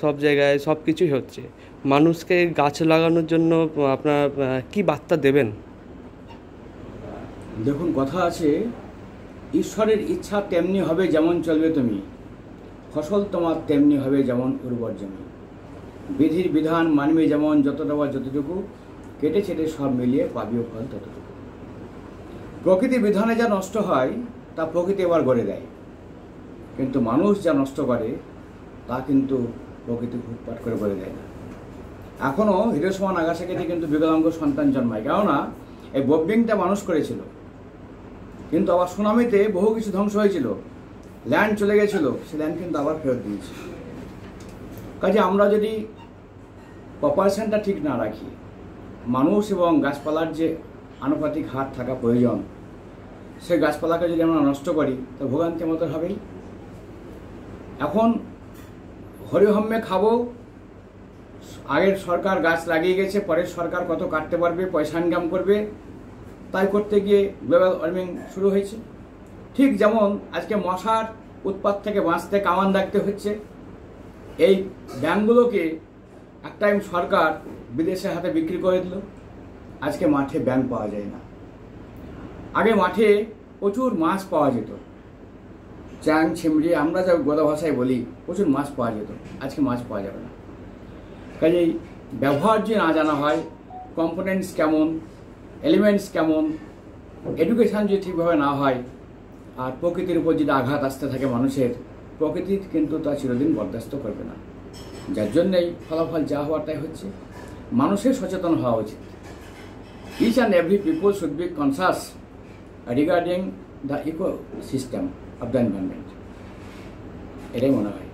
সব জায়গায় সব কিছুই হচ্ছে। মানুষকে গাছ লাগানোর জন্য আপনার কি বার্তা দেবেন? দেখুন, কথা আছে, ঈশ্বরের ইচ্ছা তেমনি হবে যেমন চলবে তুমি, ফসল তোমার তেমনি হবে যেমন উর্বর জমি। বিধির বিধান মানবে যেমন যতটা বা যতটুকু, কেটে ছেটে সব মিলিয়ে পাবিও ফল ততটুকু। প্রকৃতির বিধানে যা নষ্ট হয় তা প্রকৃতি আবার গড়ে দেয়, কিন্তু মানুষ যা নষ্ট করে তা কিন্তু প্রকৃতি ফুটপাট করে গড়ে দেয় না। এখনও হিরোশিমা নাগাসাকিতে কিন্তু বিকলাঙ্গ সন্তান জন্মায়, কেননা এই বোম্বিংটা মানুষ করেছিল। কিন্তু আবার সুনামিতে বহু কিছু ধ্বংস হয়েছিল, ল্যান্ড চলে গেছিল, সে ল্যান্ড কিন্তু আবার ফেরত দিয়েছে। কাজে আমরা যদি প্রপারশনটা ঠিক না রাখি, মানুষ এবং গাছপালার যে আনুপাতিক হার থাকা প্রয়োজন, সেই গাছপালাকে যদি আমরা নষ্ট করি তো ভোগান্তি মতো হবেই। এখন হরিহম্মে খাবো, আগের সরকার গাছ লাগিয়ে গেছে, পরের সরকার কত কাটতে পারবে, পয়সা ইনকাম করবে, তাই করতে গিয়ে গ্লোবাল ওয়ার্মিং শুরু হয়েছে। ঠিক যেমন আজকে মশার উৎপাত থেকে বাঁচতে কামান রাখতে হচ্ছে। এই ব্যাঙগুলোকে এক টাইম সরকার বিদেশের হাতে বিক্রি করে দিল, আজকে মাঠে ব্যাঙ পাওয়া যায় না। আগে মাঠে প্রচুর মাছ পাওয়া যেত, চ্যাং ছিমড়ি আমরা যা গোদা ভাষায় বলি, প্রচুর মাছ পাওয়া যেত, আজকে মাছ পাওয়া যাবে না। কাজেই ব্যবহার যে না জানা হয়, কম্পোনেন্টস কেমন, এলিমেন্টস কেমন, এডুকেশান যদি ঠিকভাবে না হয়, আর প্রকৃতির উপর যদি আঘাত আসতে থাকে মানুষের, প্রকৃতি কিন্তু তা চিরদিন বরদাস্ত করবে না। যার জন্যেই ফলাফল যা হওয়ার তাই হচ্ছে। মানুষের সচেতন হওয়া উচিত। Each and every people should be conscious regarding the ecosystem of the environment, এটাই মনে হয়।